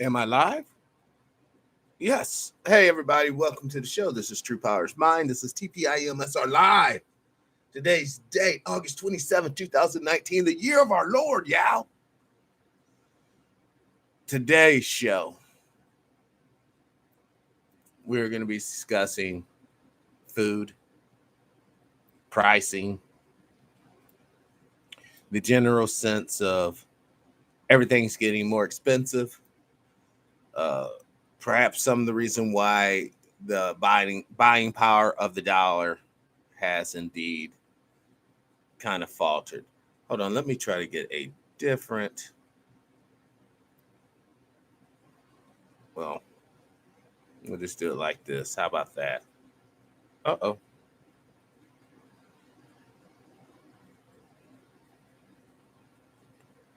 Am I live? Yes. Hey, everybody. Welcome to the show. This is TruePowerIsMine. This is TPIM SR Live. Today's date, August 27th, 2019, the year of our Lord, y'all. Today's show, we're going to be discussing food, pricing, the general sense of everything's getting more expensive. Uh, Perhaps some of the reason why the buying power of the dollar has indeed kind of faltered. Hold on, let me try to get a different. Well, we'll just do it like this. How about that? Uh-oh.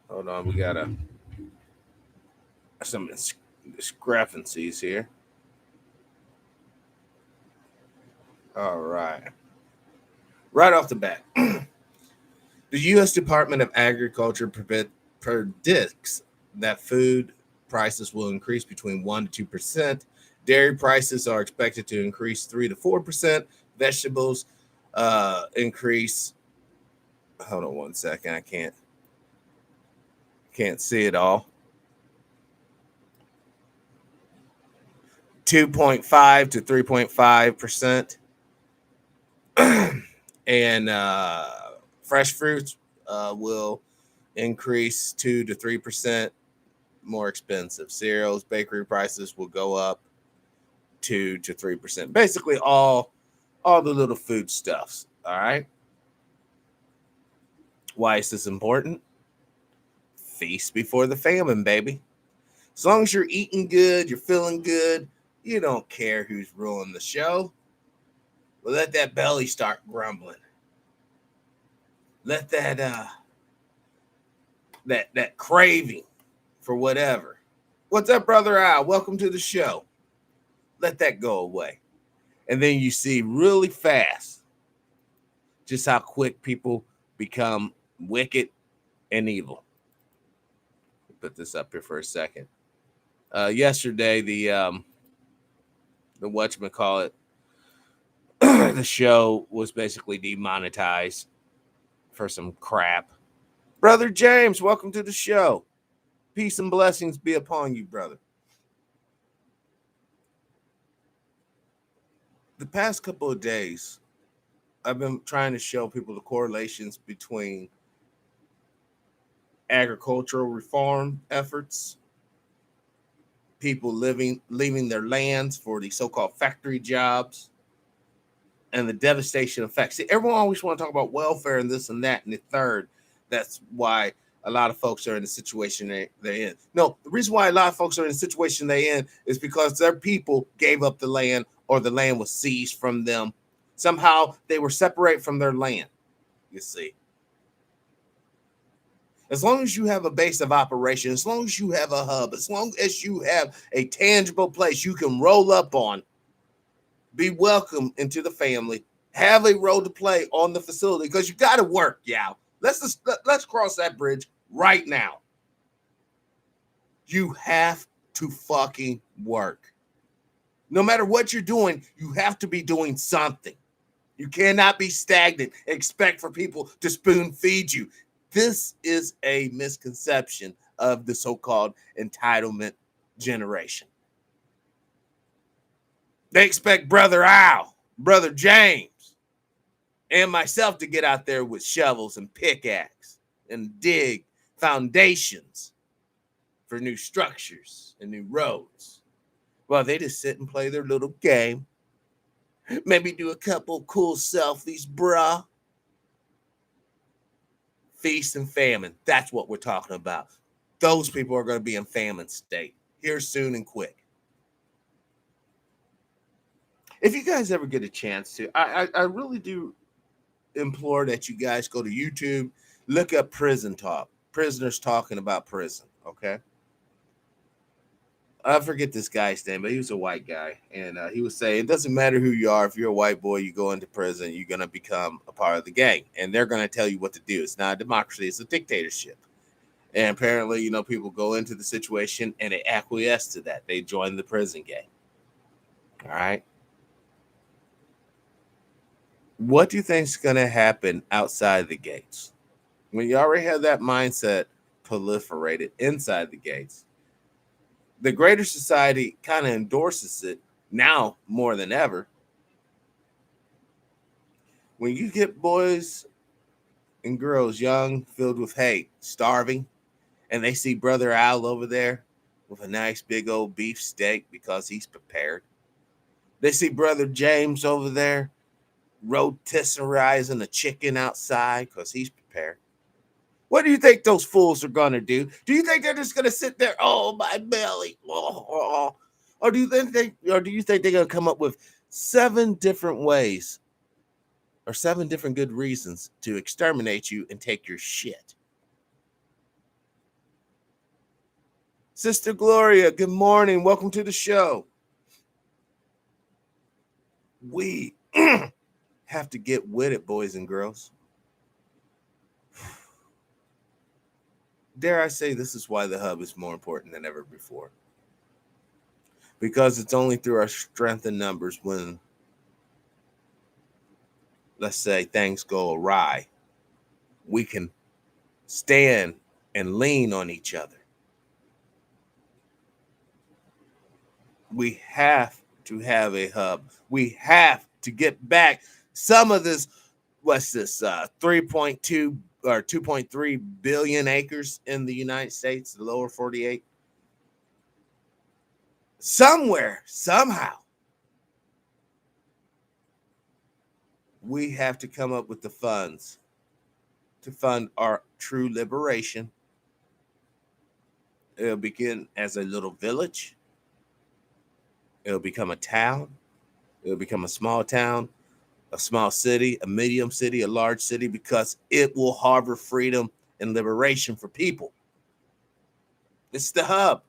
Hold on, we got some discrepancies here. All right. Right off the bat, the U.S. Department of Agriculture predicts that food prices will increase between 1 to 2%. Dairy prices are expected to increase 3 to 4%. Vegetables increase. Hold on one second. I can't see it all. 2.5 to 3.5%. And fresh fruits will increase 2 to 3% more expensive. Cereals, bakery prices will go up 2 to 3%. Basically, all the little food stuffs. All right. Why is this important? Feast before the famine, baby. As long as you're eating good, you're feeling good, you don't care who's ruling the show. Well, let that belly start grumbling. Let that craving for whatever. What's up, brother Al? Welcome to the show. Let that go away. And then you see really fast just how quick people become wicked and evil. Put this up here for a second. Yesterday, the whatchamacallit, the show was basically demonetized for some crap. Brother James, welcome to the show. Peace and blessings be upon you, brother. The past couple of days, I've been trying to show people the correlations between agricultural reform efforts, people leaving their lands for the so-called factory jobs, and the devastation effects. See, everyone always want to talk about welfare and this and that and the third. That's why a lot of folks are in the situation they're in. No, the reason why a lot of folks are in the situation they're in is because their people gave up the land or the land was seized from them. Somehow they were separated from their land, you see. As long as you have a base of operation, as long as you have a hub, as long as you have a tangible place you can roll up on, be welcome into the family, have a role to play on the facility, because you got to work, y'all. Let's cross that bridge right now. You have to fucking work. No matter what you're doing, you have to be doing something. You cannot be stagnant and expect for people to spoon feed you. This is a misconception of the so-called entitlement generation. They expect Brother Al, Brother James, and myself to get out there with shovels and pickaxe and dig foundations for new structures and new roads. Well, they just sit and play their little game. Maybe do a couple cool selfies, bruh. Feast and famine. That's what we're talking about. Those people are going to be in famine state here soon and quick. If you guys ever get a chance to, I really do implore that you guys go to YouTube, look up prison talk, prisoners talking about prison, okay? I forget this guy's name, but he was a white guy, and he was saying it doesn't matter who you are. If you're a white boy, you go into prison, you're going to become a part of the gang, and they're going to tell you what to do. It's not a democracy, it's a dictatorship. And apparently, people go into the situation and they acquiesce to that. They join the prison gang. All right. What do you think is going to happen outside the gates? When you already have that mindset proliferated inside the gates, the greater society kind of endorses it now more than ever. When you get boys and girls young, filled with hate, starving, and they see Brother Al over there with a nice big old beef steak because he's prepared. They see Brother James over there rotisserizing a chicken outside because he's prepared. What do you think those fools are going to do? Do you think they're just going to sit there, oh, my belly? Oh. Or do you think they're going to come up with 7 different ways or 7 different good reasons to exterminate you and take your shit? Sister Gloria, good morning. Welcome to the show. We have to get with it, boys and girls. Dare I say, this is why the hub is more important than ever before. Because it's only through our strength in numbers when, let's say, things go awry, we can stand and lean on each other. We have to have a hub. We have to get back some of this, 3.2 or 2.3 billion acres in the United States, the lower 48. Somewhere, somehow, we have to come up with the funds to fund our true liberation. It'll begin as a little village. It'll become a town. It'll become a small town, a small city, a medium city, a large city, because it will harbor freedom and liberation for people. It's the hub.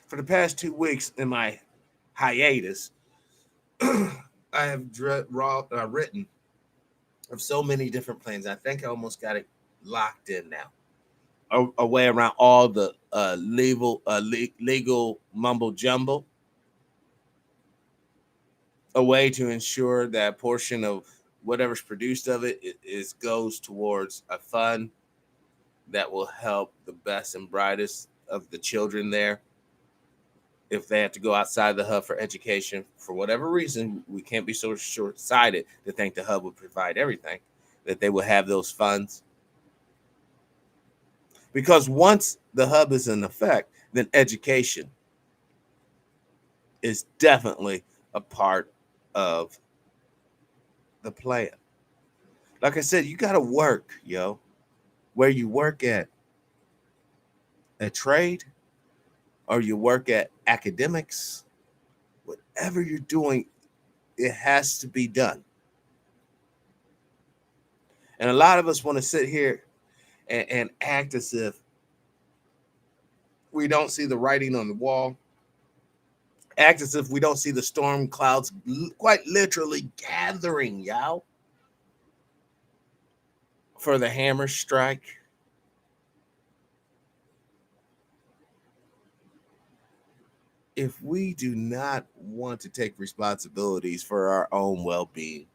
For the past 2 weeks in my hiatus, I have written of so many different plans. I think I almost got it locked in now. A way around all the legal mumbo jumbo. A way to ensure that a portion of whatever's produced of it goes towards a fund that will help the best and brightest of the children there. If they have to go outside the hub for education, for whatever reason, we can't be so short-sighted to think the hub would provide everything, that they will have those funds. Because once the hub is in effect, then education is definitely a part of the plan. Like I said, you got to work, yo. Where you work at a trade or you work at academics, whatever you're doing, it has to be done. And a lot of us want to sit here and act as if we don't see the writing on the wall, act as if we don't see the storm clouds quite literally gathering, y'all, for the hammer strike. If we do not want to take responsibilities for our own well-being,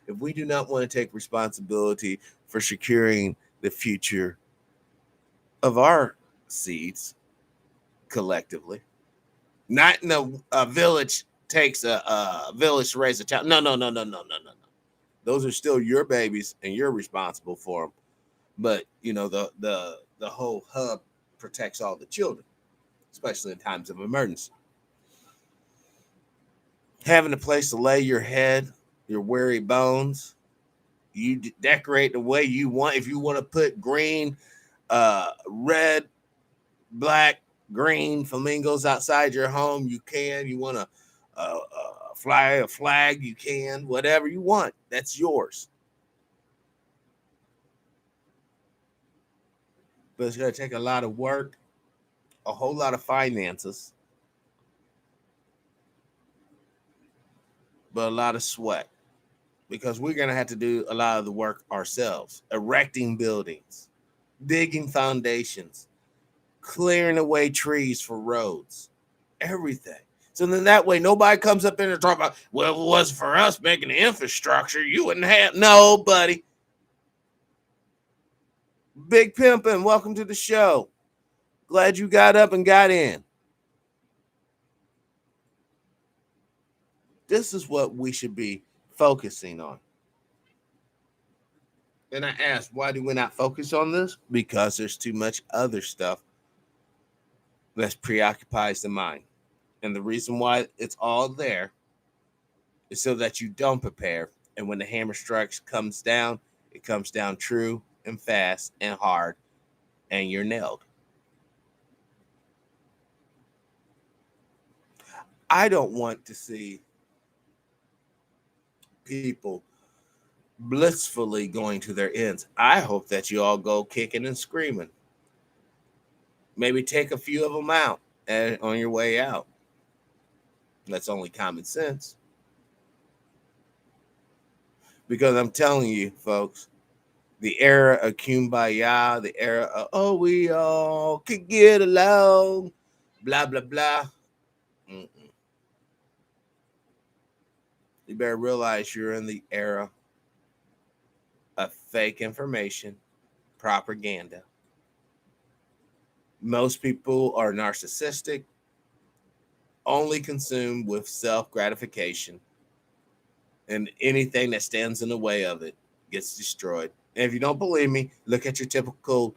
if we do not want to take responsibility for securing the future of our seeds collectively, not in a village takes a village to raise a child. No. Those are still your babies and you're responsible for them. But the whole hub protects all the children, especially in times of emergency. Having a place to lay your head, your weary bones. You decorate the way you want. If you want to put green, red, black, green flamingos outside your home, you can. You want to fly a flag, you can. Whatever you want, that's yours. But it's going to take a lot of work, a whole lot of finances, but a lot of sweat. because we're going to have to do a lot of the work ourselves, erecting buildings, digging foundations, clearing away trees for roads, everything. So then that way nobody comes up in and talk about, well, if it wasn't for us making the infrastructure, you wouldn't have. No, buddy. Big Pimpin', welcome to the show. Glad you got up and got in. This is what we should be focusing on. And I asked, why do we not focus on this? Because there's too much other stuff that preoccupies the mind. And the reason why it's all there is so that you don't prepare. And when the hammer strikes comes down, it comes down true and fast and hard, and you're nailed. I don't want to see people blissfully going to their ends. I hope that you all go kicking and screaming. Maybe take a few of them out on your way out. That's only common sense. Because I'm telling you, folks, the era of kumbaya, the era of, oh, we all could get along, blah, blah, blah. Mm-mm. You better realize you're in the era of fake information, propaganda. Most people are narcissistic, only consumed with self-gratification, and anything that stands in the way of it gets destroyed. And if you don't believe me, look at your typical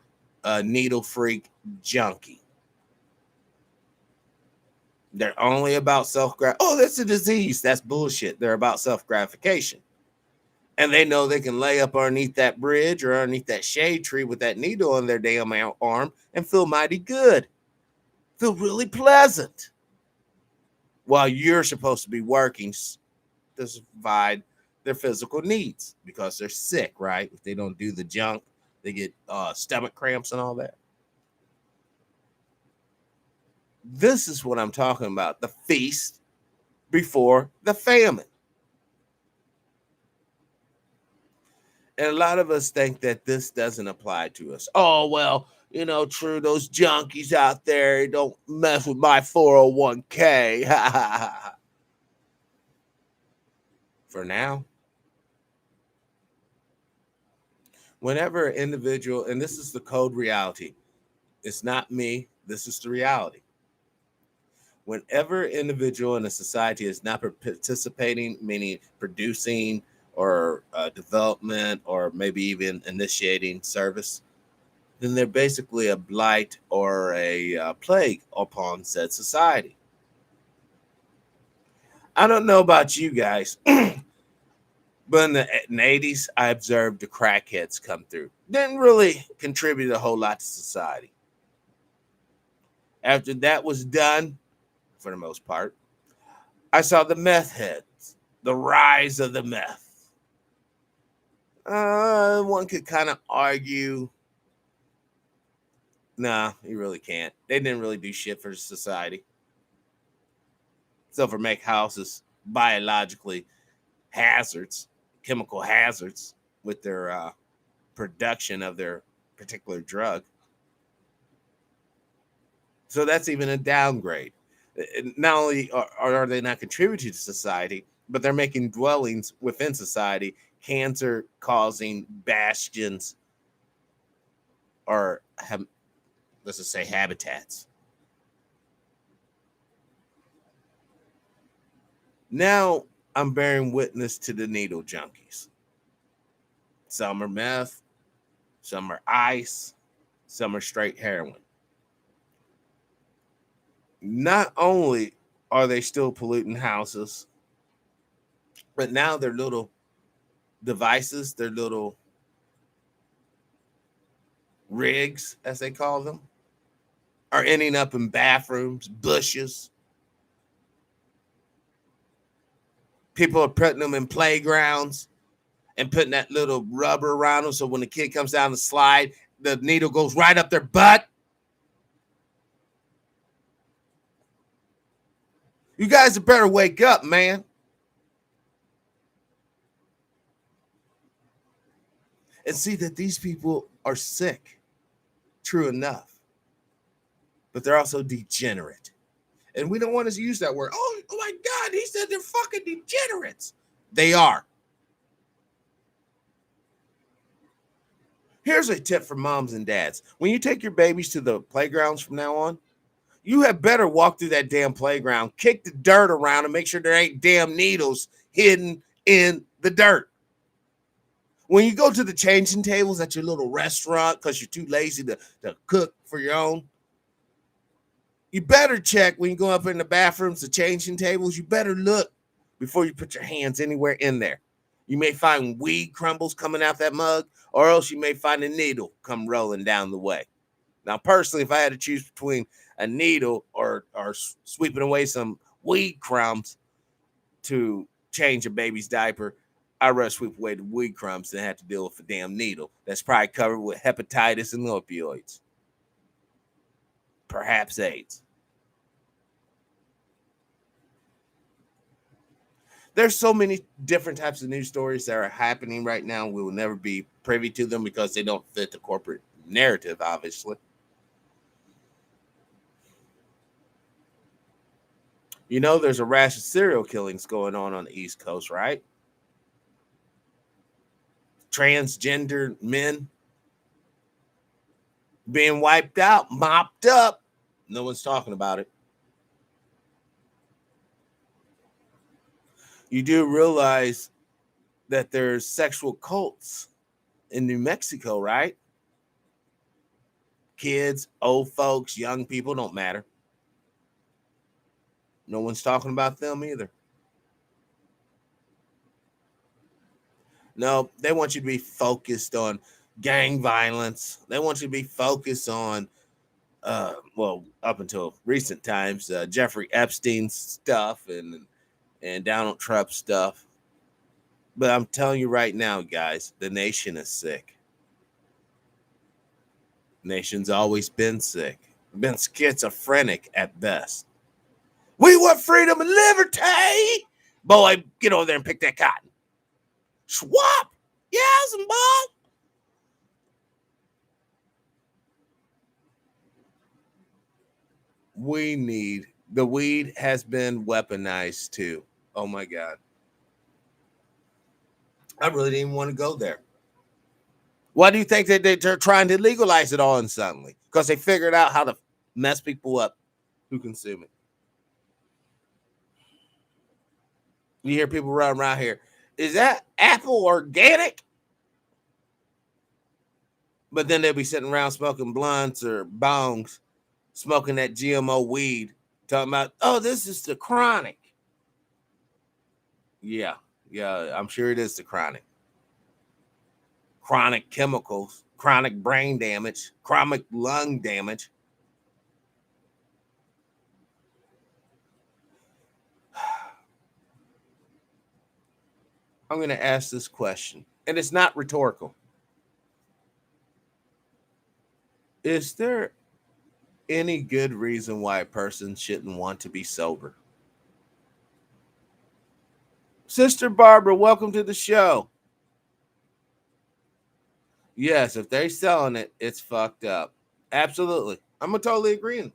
needle freak junkie. They're only about oh, that's a disease. That's bullshit. They're about self-gratification. And they know they can lay up underneath that bridge or underneath that shade tree with that needle on their damn arm and feel mighty good. Feel really pleasant. While you're supposed to be working to provide their physical needs because they're sick, right? If they don't do the junk, they get stomach cramps and all that. This is what I'm talking about. The feast before the famine. And a lot of us think that this doesn't apply to us. Oh, well, you know, true, those junkies out there don't mess with my 401k. For now. Whenever an individual, and this is the code reality, it's not me, this is the reality. Whenever an individual in a society is not participating, meaning producing or development or maybe even initiating service, then they're basically a blight or a plague upon said society. I don't know about you guys, but in the 80s, I observed the crackheads come through. Didn't really contribute a whole lot to society. After that was done, for the most part, I saw the meth heads, the rise of the meth. One could kind of argue, nah, you really can't. They didn't really do shit for society. So for make houses biologically hazards, chemical hazards with their production of their particular drug. So that's even a downgrade. Not only are they not contributing to society, but they're making dwellings within society cancer causing bastions or let's just say habitats. Now I'm bearing witness to the needle junkies. Some are meth, some are ice, some are straight heroin. Not only are they still polluting houses, but now their little devices, their little rigs, as they call them, are ending up in bathrooms, bushes. People are putting them in playgrounds and putting that little rubber around them so when the kid comes down the slide, the needle goes right up their butt. You guys better wake up, man. and see that these people are sick. True enough. But they're also degenerate. And we don't want to use that word. Oh my God, he said they're fucking degenerates. They are. Here's a tip for moms and dads. When you take your babies to the playgrounds from now on, you had better walk through that damn playground, kick the dirt around, and make sure there ain't damn needles hidden in the dirt. When you go to the changing tables at your little restaurant because you're too lazy to cook for your own, you better check when you go up in the bathrooms, the changing tables, you better look before you put your hands anywhere in there. You may find weed crumbles coming out that mug, or else you may find a needle come rolling down the way. Now, personally, if I had to choose between a needle or sweeping away some weed crumbs to change a baby's diaper, I'd rather sweep away the weed crumbs than have to deal with a damn needle that's probably covered with hepatitis and opioids. Perhaps AIDS. There's so many different types of news stories that are happening right now. We will never be privy to them because they don't fit the corporate narrative, obviously. You know, there's a rash of serial killings going on the East Coast, right? Transgender men being wiped out, mopped up. No one's talking about it. You do realize that there's sexual cults in New Mexico, right? Kids, old folks, young people, don't matter. No one's talking about them either. No, they want you to be focused on gang violence. They want you to be focused on, well, up until recent times, Jeffrey Epstein's stuff and Donald Trump's stuff. But I'm telling you right now, guys, the nation is sick. Nation's always been sick, been schizophrenic at best. We want freedom and liberty. Boy, get over there and pick that cotton. Swap. Yes, and boy. We need, the weed has been weaponized too. Oh my God. I really didn't even want to go there. Why do you think that they're trying to legalize it all suddenly? Because they figured out how to mess people up who consume it. You hear people running around here. Is that apple organic? But then they'll be sitting around smoking blunts or bongs, smoking that GMO weed, talking about, oh, this is the chronic. Yeah, I'm sure it is the chronic. Chronic chemicals, chronic brain damage, chronic lung damage. I'm going to ask this question, and it's not rhetorical. Is there any good reason why a person shouldn't want to be sober? Sister Barbara, welcome to the show. Yes, if they're selling it, it's fucked up. Absolutely. I'm going to totally agree.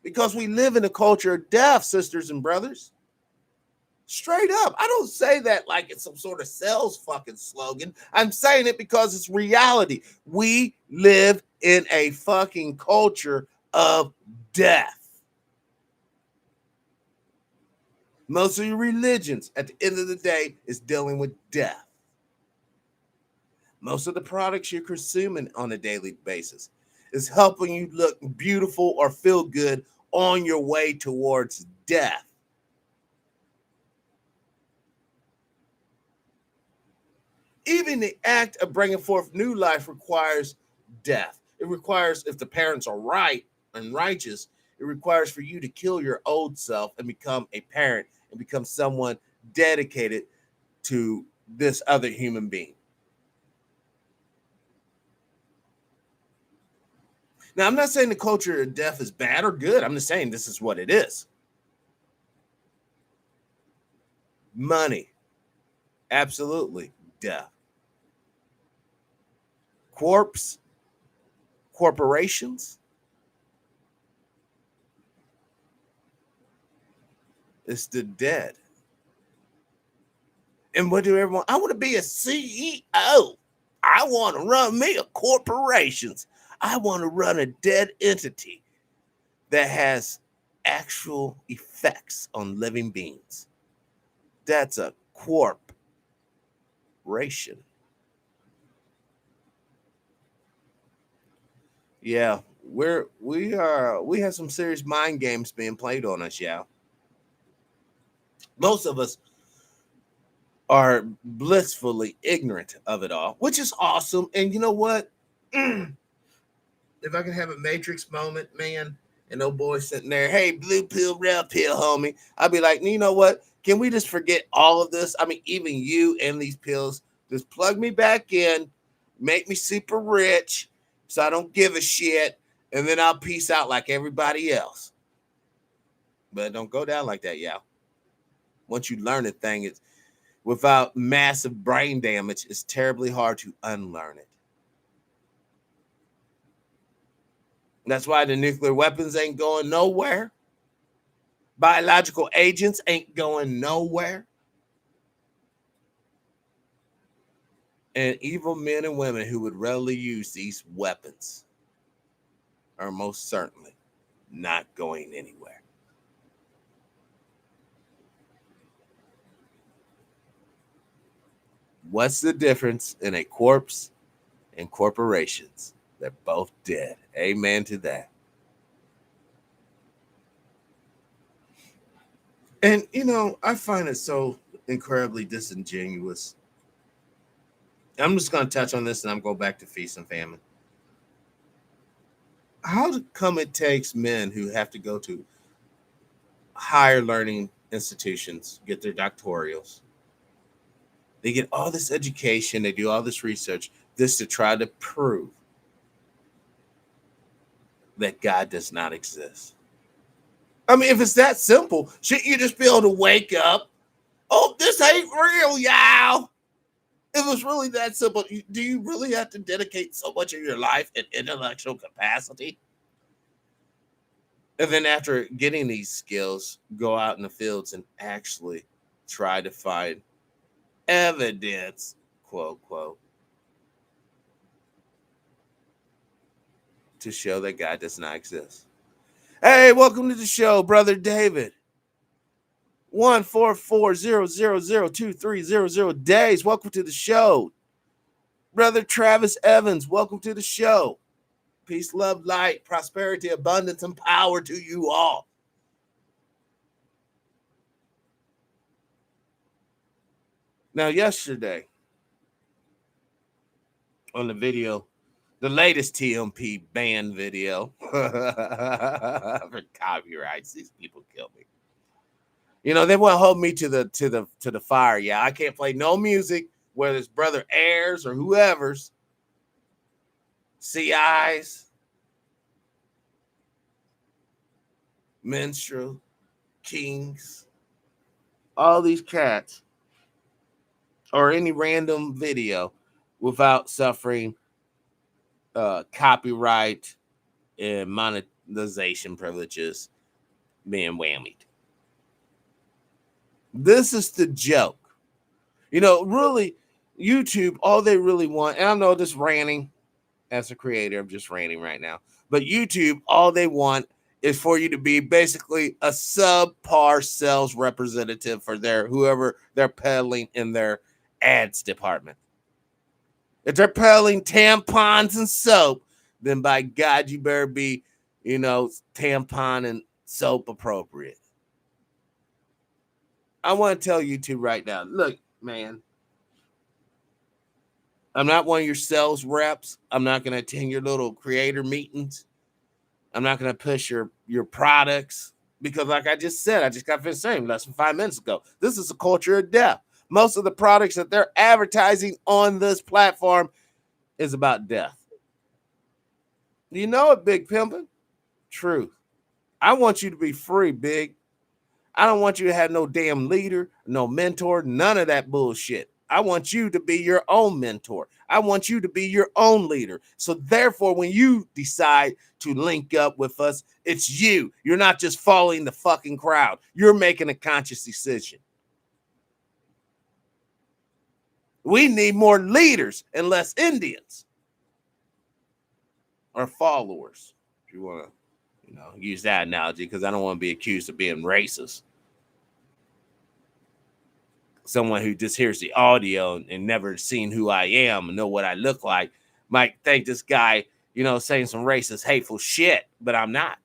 Because we live in a culture of death, sisters and brothers. Straight up. I don't say that like it's some sort of sales fucking slogan. I'm saying it because it's reality. We live in a fucking culture of death. Most of your religions, at the end of the day, is dealing with death. Most of the products you're consuming on a daily basis is helping you look beautiful or feel good on your way towards death. Even the act of bringing forth new life requires death. It requires, if the parents are right and righteous, it requires for you to kill your old self and become a parent and become someone dedicated to this other human being. Now, I'm not saying the culture of death is bad or good. I'm just saying this is what it is. Money. Absolutely. Death. corporations. It's the dead. And what do everyone? I want to be a CEO. I want to run me a corporations. I want to run a dead entity that has actual effects on living beings. That's a corporation. Yeah, we have some serious mind games being played on us, yeah. Most of us are blissfully ignorant of it all, which is awesome. And you know what? If I can have a Matrix moment, man, and no boy sitting there, hey, blue pill, red pill, homie, I'd be like, you know what? Can we just forget all of this? I mean, even you and these pills, just plug me back in, make me super rich so I don't give a shit, and then I'll peace out like everybody else. But don't go down like that, y'all. Once you learn a thing, it's without massive brain damage, it's terribly hard to unlearn it. That's why the nuclear weapons ain't going nowhere. Biological agents ain't going nowhere. And evil men and women who would readily use these weapons are most certainly not going anywhere. What's the difference in a corpse and corporations? They're both dead. Amen to that. And, you know, I find it so incredibly disingenuous. I'm just going to touch on this and I'm going back to feast and famine. How come it takes men who have to go to higher learning institutions, get their doctorals, they get all this education, they do all this research, this to try to prove that God does not exist? I mean, if it's that simple, shouldn't you just be able to wake up? Oh, this ain't real, y'all. If it's really that simple, do you really have to dedicate so much of your life and intellectual capacity? And then after getting these skills, go out in the fields and actually try to find evidence, quote, quote, to show that God does not exist. Hey, welcome to the show, Brother David. 144000230 days. Welcome to the show. Brother Travis Evans, welcome to the show. Peace, love, light, prosperity, abundance, and power to you all. Now, yesterday on the video, the latest TMP ban video for copyrights, these people kill me. You know, they want to hold me to the fire. Yeah, I can't play no music, whether it's Brother Ayers or whoever's, CIs, Minstrel, Kings, all these cats, or any random video without suffering copyright and monetization privileges being whammied. This is the joke. You know, really, YouTube, all they really want, and I know this ranting as a creator, I'm just ranting right now, but YouTube, all they want is for you to be basically a subpar sales representative for their whoever they're peddling in their ads department. If they're peddling tampons and soap, then by God, you better be, you know, tampon and soap appropriate. I want to tell you two right now. Look, man, I'm not one of your sales reps. I'm not going to attend your little creator meetings. I'm not going to push your products because, like I just said, I just got finished saying less than 5 minutes ago, this is a culture of death. Most of the products that they're advertising on this platform is about death. You know it, Big Pimpin'? Truth. I want you to be free, Big. I don't want you to have no damn leader, no mentor, none of that bullshit. I want you to be your own mentor. I want you to be your own leader. So therefore, when you decide to link up with us, it's you. You're not just following the fucking crowd. You're making a conscious decision. We need more leaders and less Indians or followers. If you want to, use that analogy, because I don't want to be accused of being racist. Someone who just hears the audio and never seen who I am and know what I look like might think this guy, saying some racist, hateful shit, but I'm not.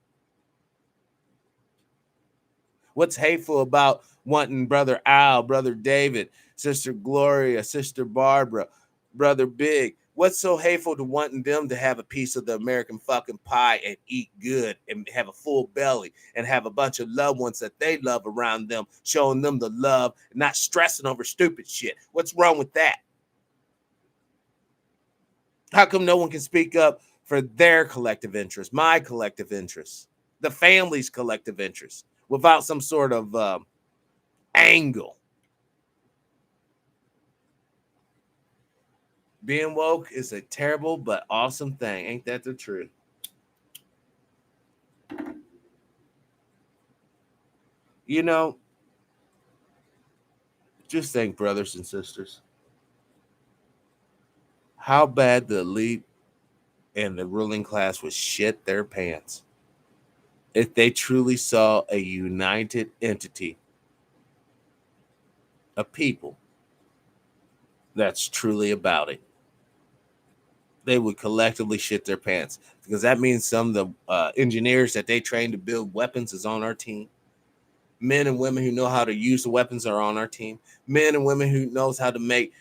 What's hateful about wanting Brother Al, Brother David, Sister Gloria, Sister Barbara, Brother Big? What's so hateful to wanting them to have a piece of the American fucking pie and eat good and have a full belly and have a bunch of loved ones that they love around them, showing them the love, not stressing over stupid shit? What's wrong with that? How come no one can speak up for their collective interest, my collective interest, the family's collective interest, without some sort of angle? Being woke is a terrible but awesome thing. Ain't that the truth? Just think, brothers and sisters, how bad the elite and the ruling class would shit their pants if they truly saw a united entity, a people that's truly about it. They would collectively shit their pants, because that means some of the engineers that they train to build weapons is on our team. Men and women who know how to use the weapons are on our team. Men and women who knows how to make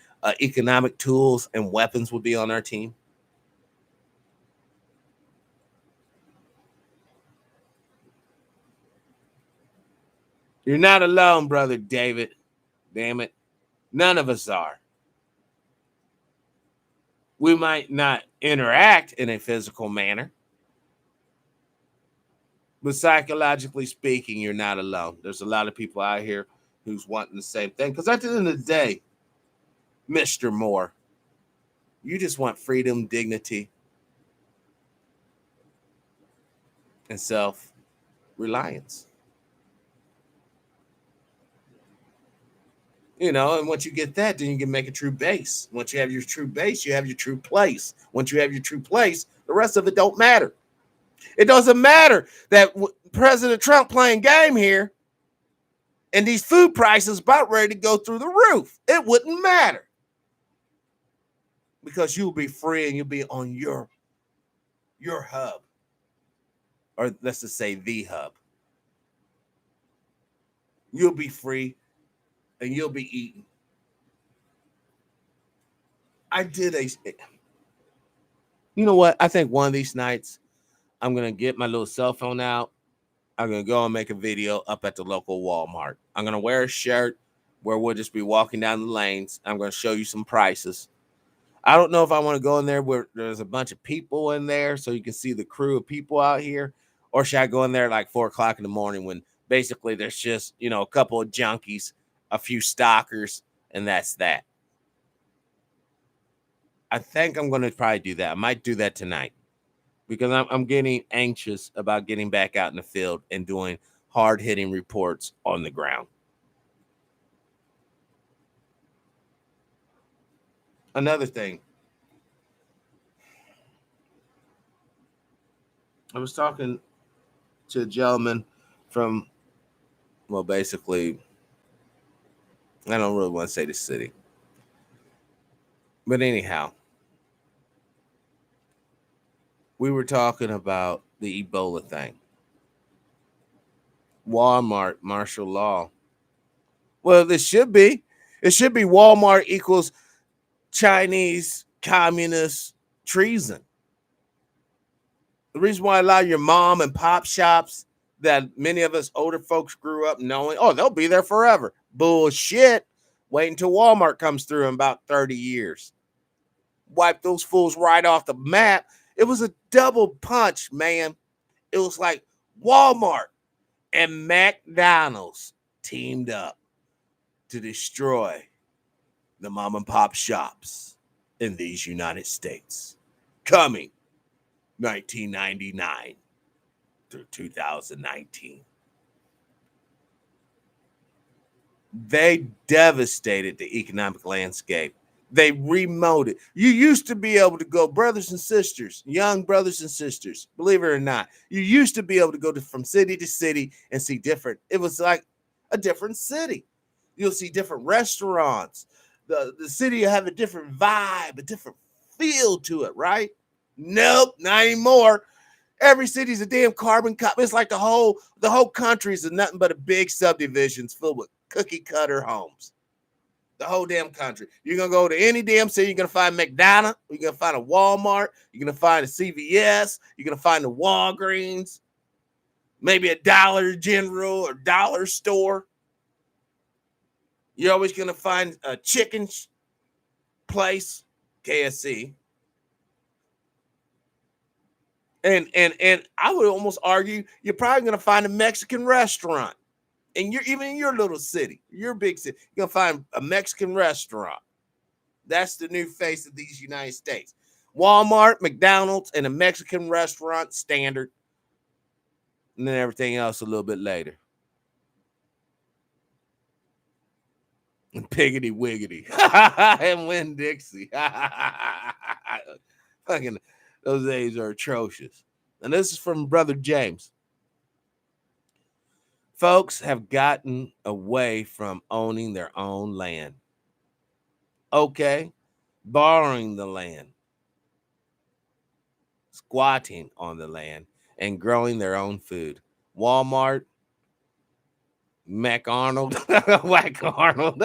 economic tools and weapons will be on our team. You're not alone, Brother David. Damn it. None of us are. We might not interact in a physical manner, but psychologically speaking, you're not alone. There's a lot of people out here who's wanting the same thing. Because at the end of the day, Mr. Moore, you just want freedom, dignity, and self-reliance. And once you get that, then you can make a true base. Once you have your true base, you have your true place. Once you have your true place, the rest of it don't matter. It doesn't matter that President Trump playing game here and these food prices about ready to go through the roof. It wouldn't matter, because you'll be free and you'll be on your hub, or let's just say the hub. You'll be free and you'll be eating. You know what? I think one of these nights I'm going to get my little cell phone out. I'm going to go and make a video up at the local Walmart. I'm going to wear a shirt where we'll just be walking down the lanes. I'm going to show you some prices. I don't know if I want to go in there where there's a bunch of people in there so you can see the crew of people out here, or should I go in there like 4 o'clock in the morning when basically there's just, a couple of junkies, a few stalkers, and that's that. I think I'm going to probably do that. I might do that tonight, because I'm getting anxious about getting back out in the field and doing hard-hitting reports on the ground. Another thing, I was talking to a gentleman from, well, basically, I don't really want to say the city. But anyhow, we were talking about the Ebola thing. Walmart, martial law. Well, this should be. It should be Walmart equals Chinese communist treason. The reason why a lot of your mom and pop shops that many of us older folks grew up knowing, oh, they'll be there forever. Bullshit. Wait until Walmart comes through in about 30 years. Wipe those fools right off the map. It was a double punch, man. It was like Walmart and McDonald's teamed up to destroy the mom and pop shops in these United States. Coming 1999 through 2019. They devastated the economic landscape. They remoted. You used to be able to go, brothers and sisters, young brothers and sisters, believe it or not, you used to be able to go from city to city and see different. It was like a different city. You'll see different restaurants. The city will have a different vibe, a different feel to it, right? Nope, not anymore. Every city's a damn carbon copy. It's like the whole country is nothing but a big subdivisions filled with cookie cutter homes. The whole damn country. You're gonna go to any damn city, you're gonna find McDonald's, you're gonna find a Walmart, you're gonna find a CVS, you're gonna find a Walgreens, maybe a Dollar General or dollar store. You're always gonna find a chicken place, KFC. And I would almost argue you're probably gonna find a Mexican restaurant. And you're even in your little city, your big city, you're gonna find a Mexican restaurant. That's the new face of these United States. Walmart, McDonald's, and a Mexican restaurant standard. And then everything else a little bit later. And Piggity Wiggity. And Winn Dixie. Fucking those days are atrocious. And this is from Brother James. Folks have gotten away from owning their own land. Okay, borrowing the land, squatting on the land, and growing their own food. Walmart, McArnold, Whack Arnold.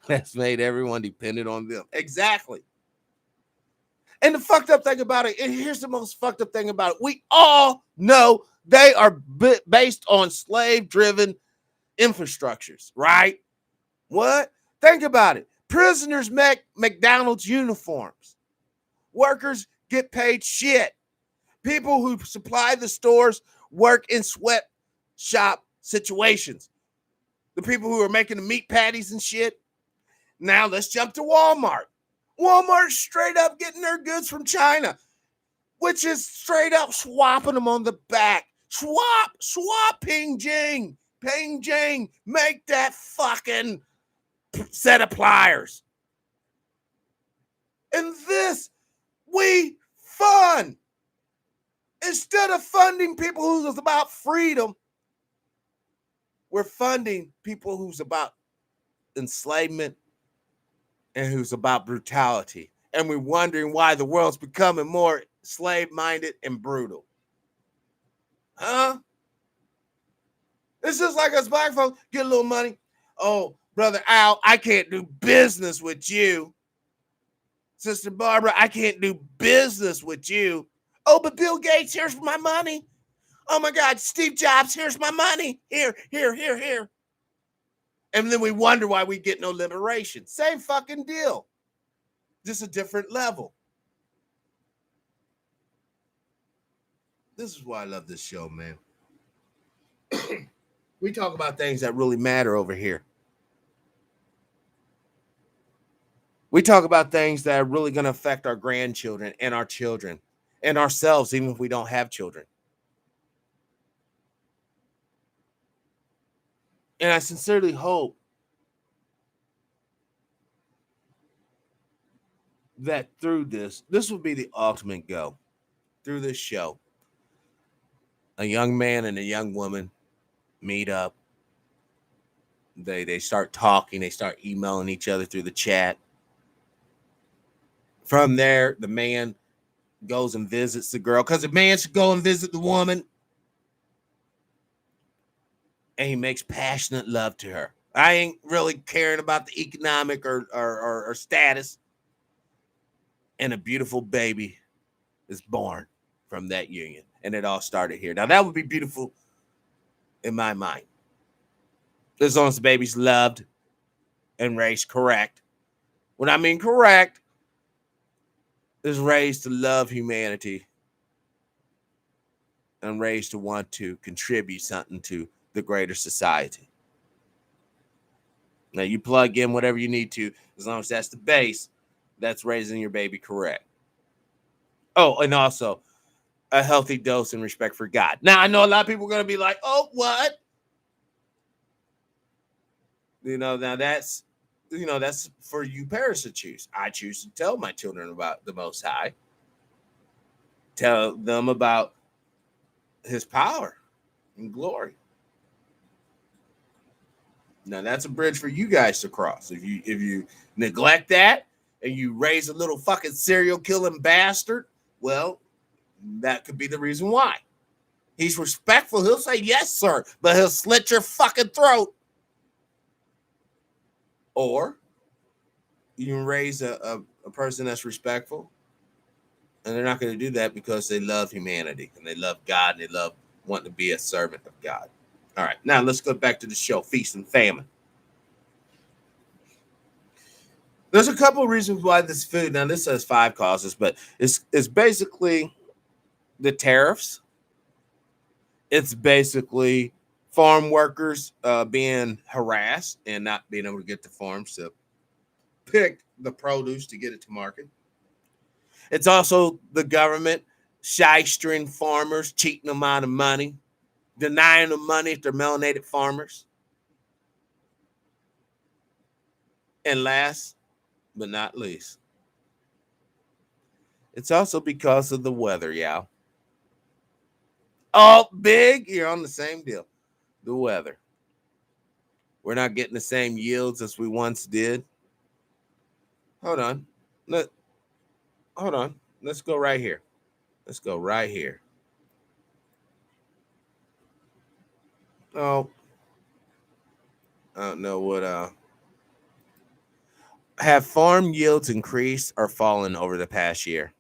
That's made everyone dependent on them. Exactly. And the fucked up thing about it, and here's the most fucked up thing about it. We all know they are based on slave-driven infrastructures, right? What? Think about it. Prisoners make McDonald's uniforms. Workers get paid shit. People who supply the stores work in sweatshop situations. The people who are making the meat patties and shit. Now let's jump to Walmart. Walmart's straight up getting their goods from China, which is straight up swapping them on the back. Swap, Ping Jing, make that fucking set of pliers. And this we fund. Instead of funding people who's about freedom, we're funding people who's about enslavement and who's about brutality. And we're wondering why the world's becoming more slave-minded and brutal. Huh? It's just like us black folks get a little money. Oh, Brother Al, I can't do business with you. Sister Barbara, I can't do business with you. Oh, but Bill Gates, here's my money. Oh my God, Steve Jobs, here's my money. Here. And then we wonder why we get no liberation. Same fucking deal. Just a different level. This is why I love this show, man. We talk about things that really matter over here. We talk about things that are really going to affect our grandchildren and our children and ourselves, even if we don't have children. And I sincerely hope that through this will be the ultimate go. Through this show, a young man and a young woman meet up. They start talking. They start emailing each other through the chat. From there, the man goes and visits the girl because the man should go and visit the woman. And he makes passionate love to her. I ain't really caring about the economic or status. And a beautiful baby is born from that union. And it all started here. Now, that would be beautiful in my mind. As long as the baby's loved and raised correct. When I mean correct, is raised to love humanity and raised to want to contribute something to the greater society. Now you plug in whatever you need to, as long as that's the base that's raising your baby correct. Oh, and also a healthy dose and respect for God. Now I know a lot of people are going to be like, "Oh, what?" Now that's that's for you parents to choose. I choose to tell my children about the Most High, tell them about His power and glory. Now that's a bridge for you guys to cross. If you neglect that and you raise a little fucking serial killing bastard, well, that could be the reason why. He's respectful. He'll say yes, sir, but he'll slit your fucking throat. Or you can raise a person that's respectful, and they're not going to do that because they love humanity and they love God and they love wanting to be a servant of God. All right, now let's go back to the show, Feast and Famine. There's a couple of reasons why this food, now this says 5 causes, but it's basically the tariffs. It's basically farm workers being harassed and not being able to get to farms to pick the produce to get it to market. It's also the government shystering farmers, cheating them out of money, denying them money if they're melanated farmers. And last but not least, it's also because of the weather, y'all. Oh, big, you're on the same deal. The weather. We're not getting the same yields as we once did. Hold on. Hold on. Let's go right here. Let's go right here. Oh, I don't know what have farm yields increased or fallen over the past year?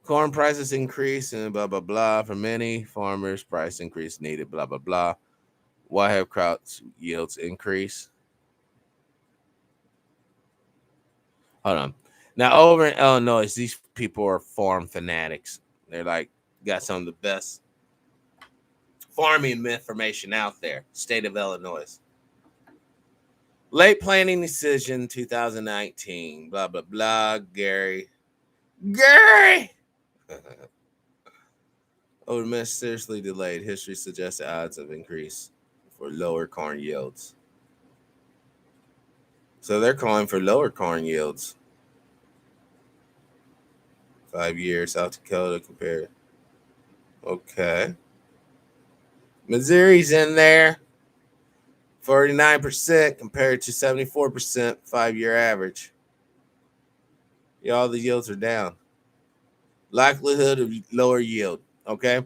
Corn prices increase and blah blah blah. For many farmers, price increase needed, blah blah blah. Why have crops yields increased? Hold on. Now over in Illinois, these people are farm fanatics. They're like got some of the best farming information out there. State of Illinois. Late planning decision 2019. Blah blah blah. Gary. Oh, seriously delayed. History suggests the odds of increase for lower corn yields. So they're calling for lower corn yields. 5 years, South Dakota compared. Okay. Missouri's in there. 49% compared to 74% 5-year average. Yeah, all the yields are down. Likelihood of lower yield. Okay.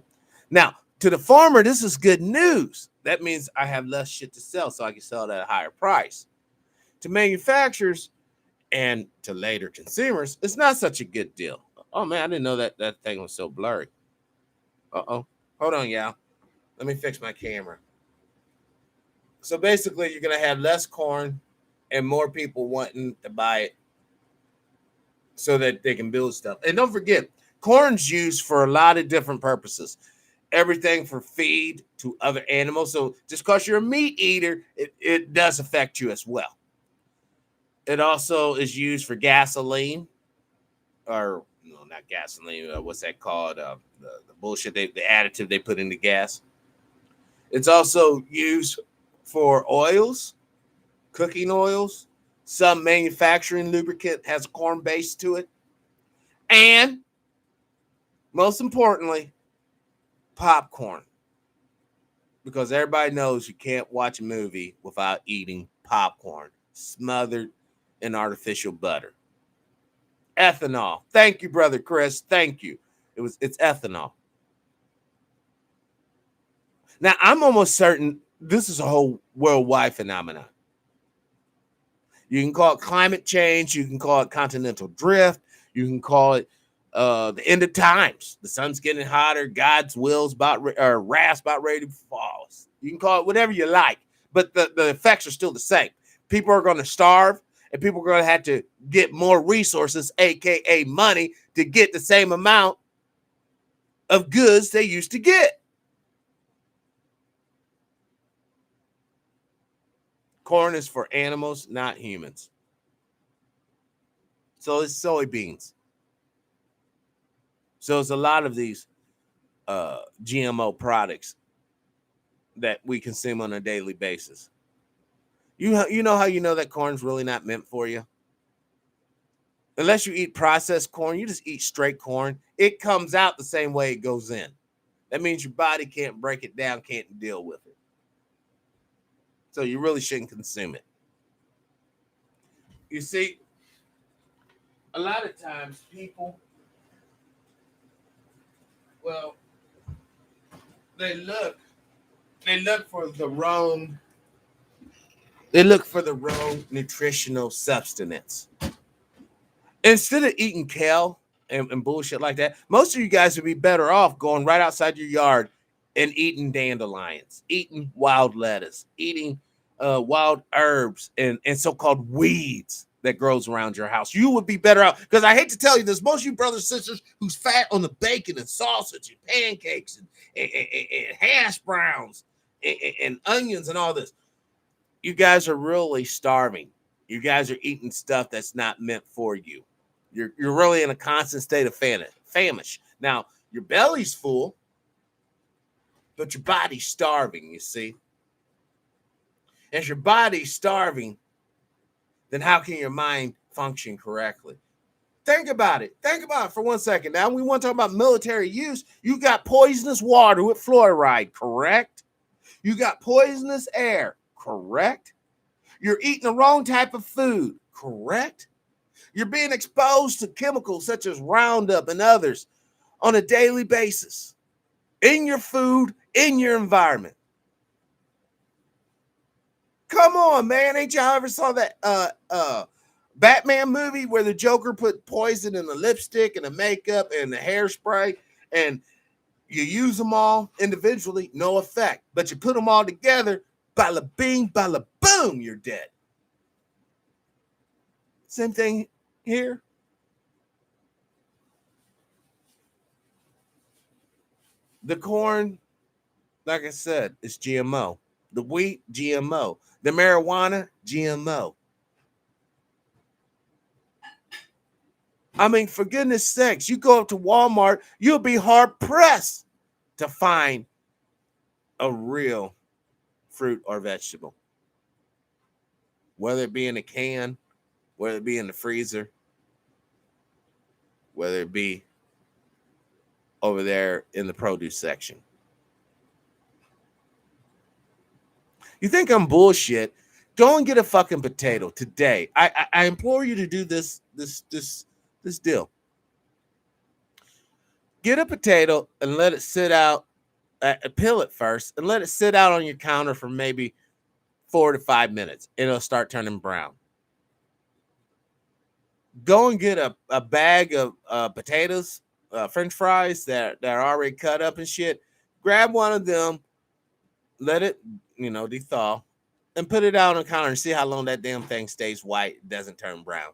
Now, to the farmer, this is good news. That means I have less shit to sell, so I can sell it at a higher price. To manufacturers and to later consumers, it's not such a good deal. Oh man, I didn't know that thing was so blurry. Uh-oh. Hold on, y'all. Let me fix my camera. So basically, you're going to have less corn and more people wanting to buy it so that they can build stuff. And don't forget, corn's used for a lot of different purposes. Everything from feed to other animals. So just because you're a meat eater, it does affect you as well. It also is used for gasoline, or no, not gasoline. What's that called? The bullshit, the additive they put in the gas. It's also used for oils, cooking oils. Some manufacturing lubricant has a corn base to it. And most importantly, popcorn. Because everybody knows you can't watch a movie without eating popcorn smothered in artificial butter. Ethanol. Thank you, brother Chris. Thank you. It's ethanol. Now, I'm almost certain this is a whole worldwide phenomenon. You can call it climate change. You can call it continental drift. You can call it the end of times. The sun's getting hotter. God's will's wrath's about ready to fall. You can call it whatever you like, but the effects are still the same. People are going to starve, and people are going to have to get more resources, aka money, to get the same amount of goods they used to get. Corn is for animals, not humans. So it's soybeans. So it's a lot of these GMO products that we consume on a daily basis. You know how you know that corn's really not meant for you? Unless you eat processed corn, you just eat straight corn. It comes out the same way it goes in. That means your body can't break it down, can't deal with it. So you really shouldn't consume it. You see, a lot of times people, well, they look for the wrong nutritional substance. Instead of eating kale and bullshit like that, most of you guys would be better off going right outside your yard and eating dandelions, eating wild lettuce, eating wild herbs and so-called weeds that grows around your house. You would be better out, because I hate to tell you this, most of you brothers and sisters who's fat on the bacon and sausage and pancakes and hash browns and onions and all this, you guys are really starving. You guys are eating stuff that's not meant for you. You're really in a constant state of famish. Now, your belly's full, but your body's starving, you see. As your body's starving, then how can your mind function correctly? Think about it. Think about it for 1 second. Now, we want to talk about military use. You got poisonous water with fluoride, correct? You got poisonous air, correct? You're eating the wrong type of food, correct? You're being exposed to chemicals such as Roundup and others on a daily basis in your food, in your environment. Come on, man. Ain't y'all ever saw that Batman movie where the Joker put poison in the lipstick and the makeup and the hairspray, and you use them all individually, no effect. But you put them all together, bada bing, bada boom, you're dead. Same thing here. The corn, like I said, is GMO. The wheat, GMO. The marijuana, GMO. I mean, for goodness sakes, you go up to Walmart, you'll be hard pressed to find a real fruit or vegetable, whether it be in a can, whether it be in the freezer, whether it be over there in the produce section. You think I'm bullshit? Go and get a fucking potato today. I implore you to do this deal. Get a potato and let it sit out. Peel it first and let it sit out on your counter for maybe 4 to 5 minutes. It'll start turning brown. Go and get a bag of potatoes, French fries that are already cut up and shit. Grab one of them, let it, thaw, and put it out on the counter and see how long that damn thing stays white, doesn't turn brown.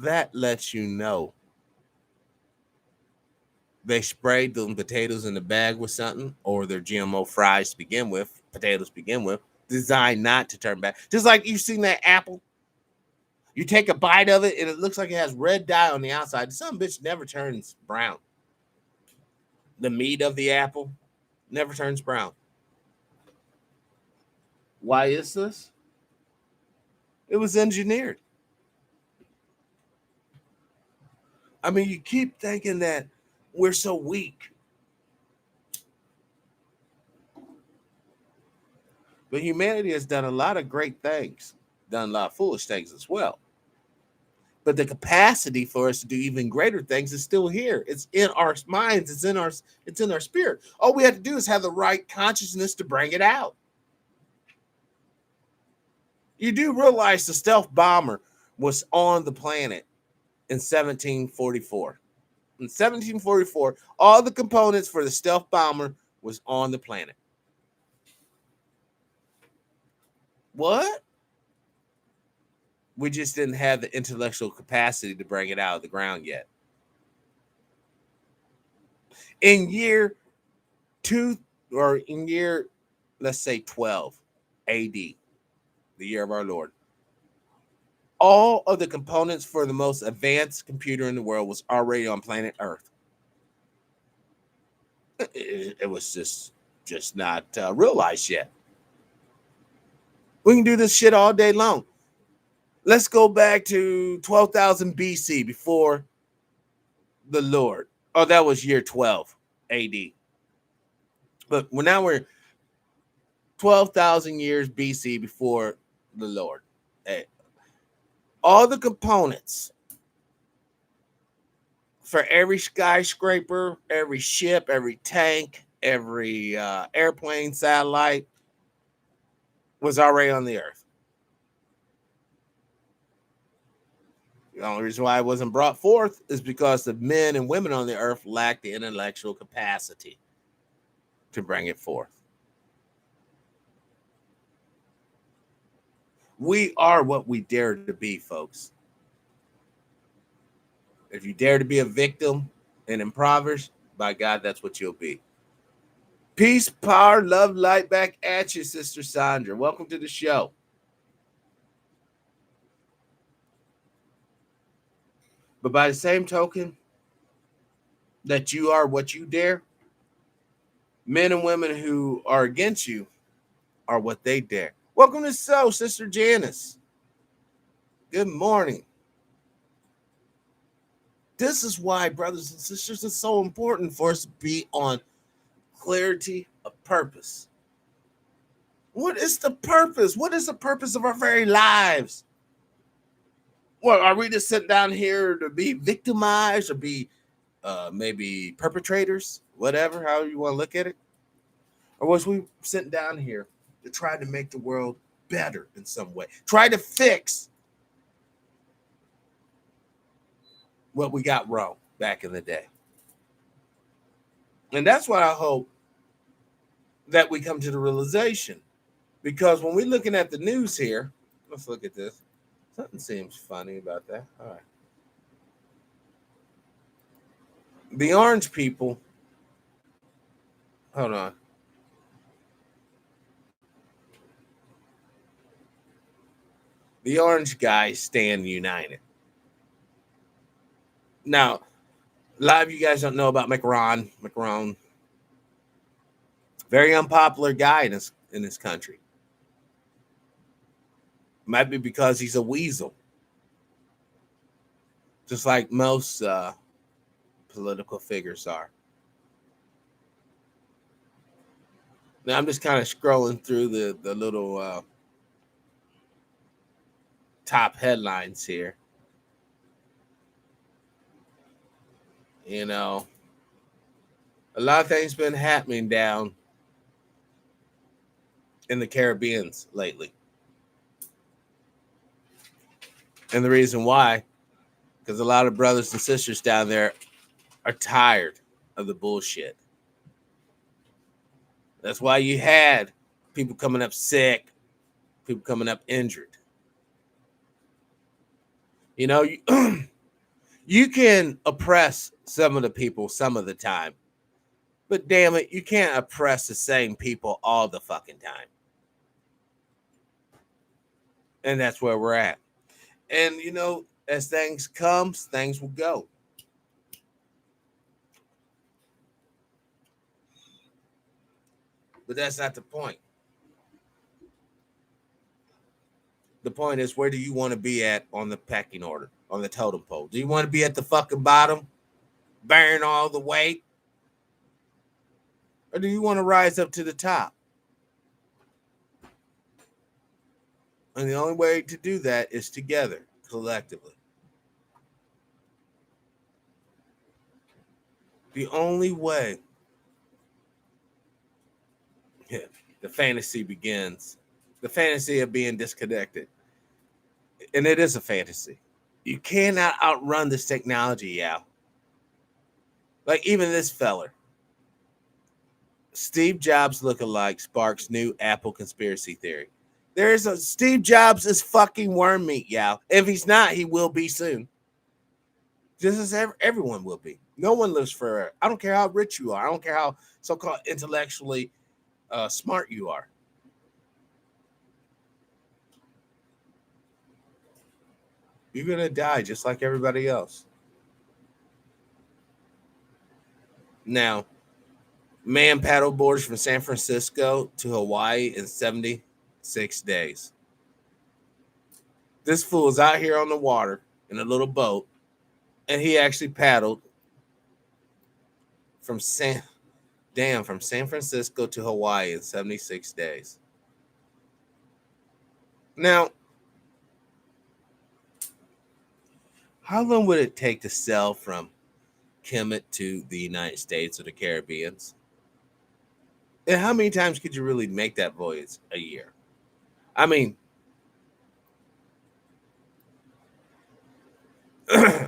That lets you know they sprayed them potatoes in the bag with something, or their GMO fries to begin with, potatoes to begin with, designed not to turn back. Just like you've seen that apple. You take a bite of it and it looks like it has red dye on the outside. Some bitch never turns brown. The meat of the apple never turns brown. Why is this? It was engineered. I mean, you keep thinking that we're so weak. But humanity has done a lot of great things, done a lot of foolish things as well. But the capacity for us to do even greater things is still here. It's in our minds. It's in our spirit. All we have to do is have the right consciousness to bring it out. You do realize the stealth bomber was on the planet in 1744. In 1744, all the components for the stealth bomber was on the planet. What? We just didn't have the intellectual capacity to bring it out of the ground yet. In year or in year, let's say 12 AD, the year of our Lord, all of the components for the most advanced computer in the world was already on planet Earth. It was just not realized yet. We can do this shit all day long. Let's go back to 12,000 BC, before the Lord. Oh, that was year 12 AD. But now we're 12,000 years BC, before the Lord. Hey, all the components for every skyscraper, every ship, every tank, every airplane, satellite was already on the Earth. The only reason why it wasn't brought forth is because the men and women on the Earth lacked the intellectual capacity to bring it forth. We are what we dare to be, folks. If you dare to be a victim and impoverished, by God, that's what you'll be. Peace, power, love, light back at you, Sister Sandra. Welcome to the show. But by the same token that you are what you dare, men and women who are against you are what they dare. Welcome to Sister Janice. Good morning. This is why, brothers and sisters, it's so important for us to be on clarity of purpose. What is the purpose? What is the purpose of our very lives? What, are we just sitting down here to be victimized or be maybe perpetrators, whatever, how you want to look at it? Or was we sitting down here to try to make the world better in some way? Try to fix what we got wrong back in the day. And that's why I hope that we come to the realization. Because when we're looking at the news here, let's look at this. Something seems funny about that. All right. The orange people, hold on. The orange guys stand united. Now, a lot of you guys don't know about Macron. Very unpopular guy in this country. Might be because he's a weasel. Just like most political figures are. Now, I'm just kind of scrolling through the little top headlines here. You know, a lot of things been happening down in the Caribbean lately. And the reason why, because a lot of brothers and sisters down there are tired of the bullshit. That's why you had people coming up sick, people coming up injured. You know, you can oppress some of the people some of the time, but damn it, you can't oppress the same people all the fucking time. And that's where we're at. And, you know, as things comes, things will go. But that's not the point. The point is, where do you want to be at on the pecking order, on the totem pole? Do you want to be at the fucking bottom, bearing all the weight? Or do you want to rise up to the top? And the only way to do that is together, collectively. The only way. Yeah, the fantasy begins. The fantasy of being disconnected. And it is a fantasy. You cannot outrun this technology, yeah. Like even this feller. Steve Jobs lookalike sparks new Apple conspiracy theory. There's a Steve Jobs is fucking worm meat, yeah. If he's not, he will be soon. Just as everyone will be. No one lives forever. I don't care how rich you are. I don't care how so-called intellectually smart you are. You're going to die just like everybody else. Now, man paddle boards from San Francisco to Hawaii in 76 days. This fool is out here on the water in a little boat, and he actually paddled from San Francisco to Hawaii in 76 days. Now, how long would it take to sail from Kemet to the United States or the Caribbean? And how many times could you really make that voyage a year? I mean,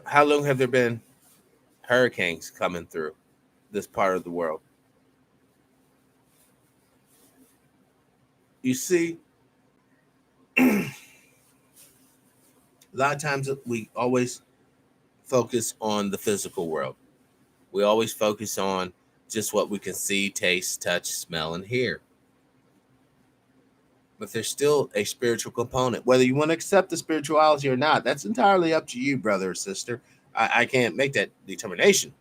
how long have there been hurricanes coming through this part of the world? You see, a lot of times we always focus on the physical world. We always focus on just what we can see, taste, touch, smell, and hear. But there's still a spiritual component. Whether you want to accept the spirituality or not, that's entirely up to you, brother or sister. I can't make that determination.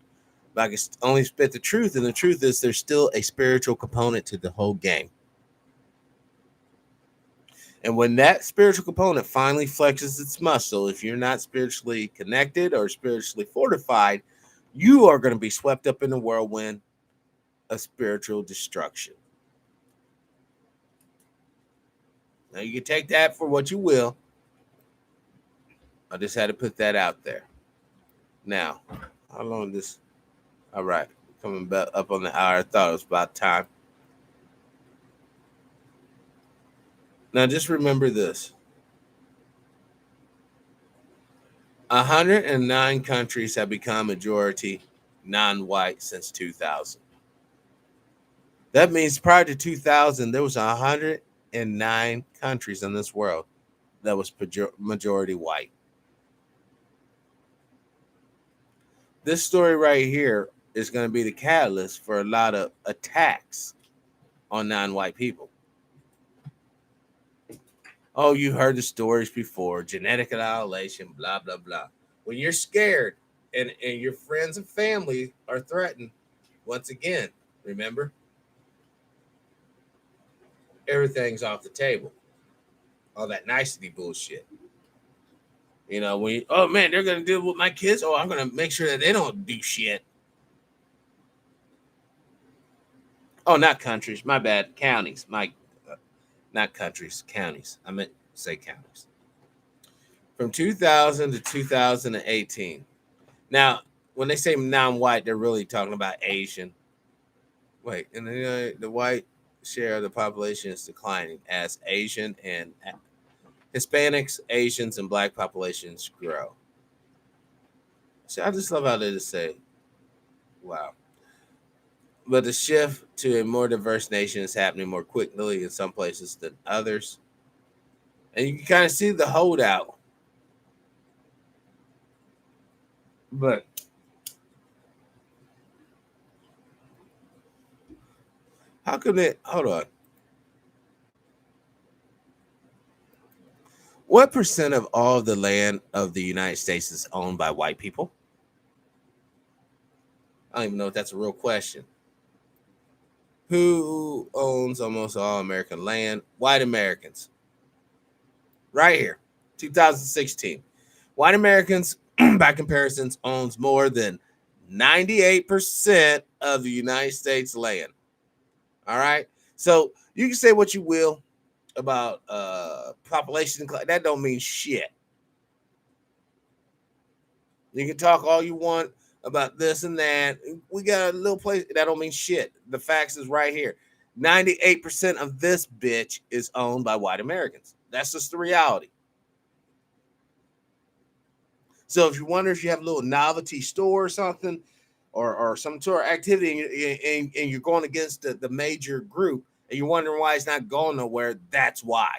But I can only spit the truth. And the truth is there's still a spiritual component to the whole game. And when that spiritual component finally flexes its muscle, if you're not spiritually connected or spiritually fortified, you are going to be swept up in the whirlwind of spiritual destruction. Now, you can take that for what you will. I just had to put that out there. Now, how long this? All right, coming back up on the hour. I thought it was about time. Now, just remember this. 109 countries have become majority non-white since 2000. That means prior to 2000, there was 109 countries in this world that was majority white. This story right here is going to be the catalyst for a lot of attacks on non-white people. Oh, you heard the stories before, genetic annihilation, blah, blah, blah. When you're scared and your friends and family are threatened, once again, remember, everything's off the table. All that nicety bullshit. You know, when you, oh man, they're going to deal with my kids. Oh, I'm going to make sure that they don't do shit. Oh, not countries. My bad. Counties. Not countries. Counties. I meant to say counties. From 2000 to 2018. Now, when they say non-white, they're really talking about Asian. Wait, and the white share of the population is declining as Asian and Hispanics, Asians, and Black populations grow. So I just love how they just say, wow. But the shift to a more diverse nation is happening more quickly in some places than others. And you can kind of see the holdout. But how come it, hold on. What percent of all of the land of the United States is owned by white people? I don't even know if that's a real question. Who owns almost all American land? White Americans. Right here, 2016. White Americans, by comparisons, owns more than 98% of the United States land. All right. So you can say what you will about population. That don't mean shit. You can talk all you want about this and that. We got a little place that don't mean shit. The facts is right here. 98% of this bitch is owned by white Americans. That's just the reality. So if you wonder if you have a little novelty store or something, or some sort of activity, and you're going against the major group, and you're wondering why it's not going nowhere, that's why.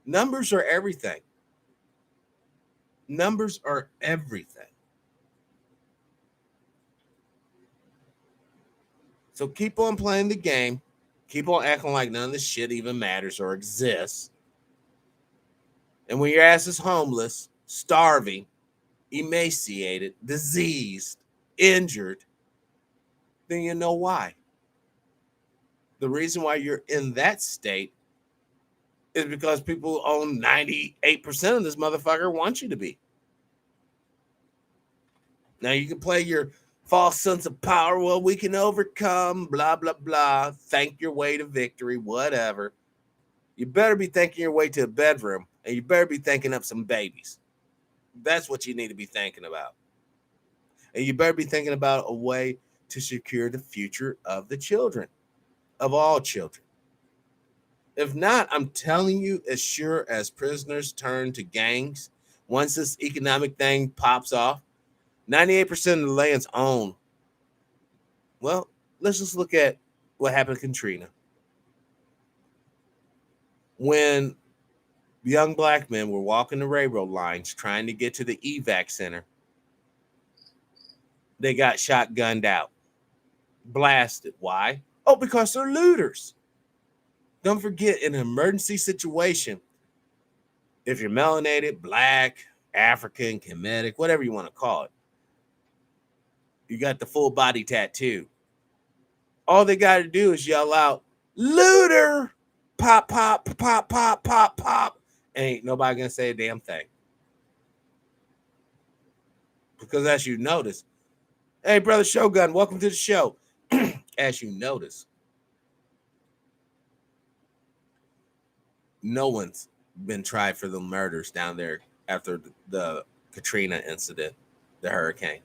Numbers are everything. Numbers are everything. So keep on playing the game. Keep on acting like none of this shit even matters or exists. And when your ass is homeless, starving, emaciated, diseased, injured, then you know why. The reason why you're in that state is because people who own 98% of this motherfucker want you to be. Now you can play your false sense of power. Well, we can overcome, blah, blah, blah. Think your way to victory, whatever. You better be thinking your way to a bedroom, and you better be thinking up some babies. That's what you need to be thinking about. And you better be thinking about a way to secure the future of the children, of all children. If not, I'm telling you, as sure as prisoners turn to gangs, once this economic thing pops off, 98% of the land's owned. Well, let's just look at what happened to Katrina. When young black men were walking the railroad lines trying to get to the evac center, they got shotgunned out, blasted. Why? Oh, because they're looters. Don't forget, in an emergency situation, if you're melanated, black, African, Kemetic, whatever you want to call it, you got the full body tattoo. All they got to do is yell out, looter, pop, pop, pop, pop, pop, pop. Ain't nobody going to say a damn thing. Because as you notice, hey, Brother Shogun, welcome to the show. As you notice, no one's been tried for the murders down there after the Katrina incident, the hurricane.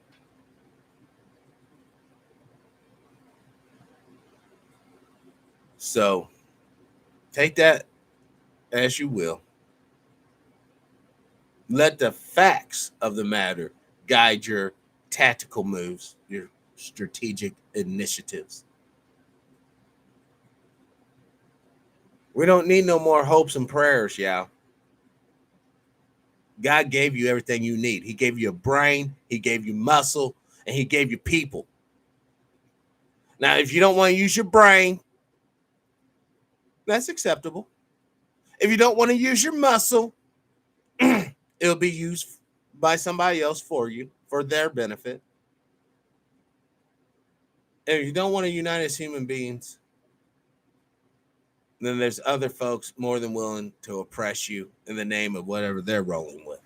So take that as you will. Let the facts of the matter guide your tactical moves, your strategic initiatives. We don't need no more hopes and prayers, y'all. God gave you everything you need. He gave you a brain, he gave you muscle, and he gave you people. Now, if you don't want to use your brain, that's acceptable. If you don't want to use your muscle, it'll be used by somebody else for you, for their benefit. And if you don't want to unite as human beings, then there's other folks more than willing to oppress you in the name of whatever they're rolling with.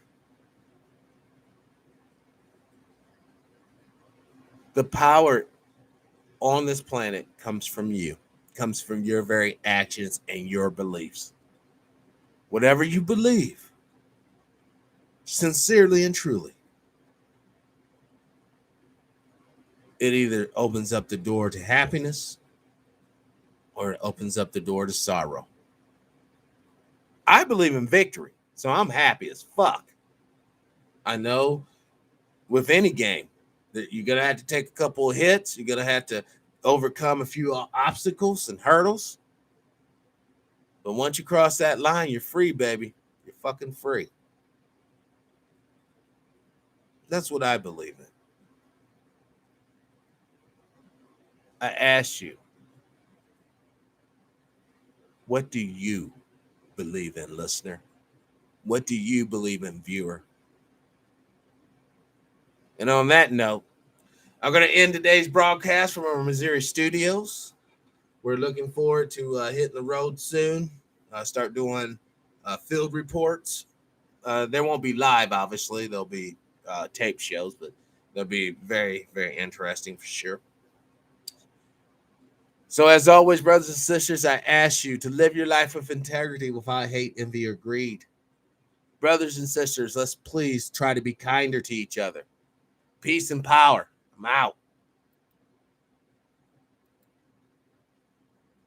The power on this planet comes from you, comes from your very actions and your beliefs. Whatever you believe, sincerely and truly, it either opens up the door to happiness or it opens up the door to sorrow. I believe in victory, so I'm happy as fuck. I know with any game that you're going to have to take a couple of hits. You're going to have to overcome a few obstacles and hurdles. But once you cross that line, you're free, baby. You're fucking free. That's what I believe in. I ask you, what do you believe in, listener? What do you believe in, viewer? And on that note, I'm going to end today's broadcast from our Missouri studios. We're looking forward to hitting the road soon. Start doing field reports. There won't be live, obviously. There'll be tape shows, but they'll be very, very interesting for sure. So as always, brothers and sisters, I ask you to live your life with integrity without hate, envy, or greed. Brothers and sisters, let's please try to be kinder to each other. Peace and power. I'm out.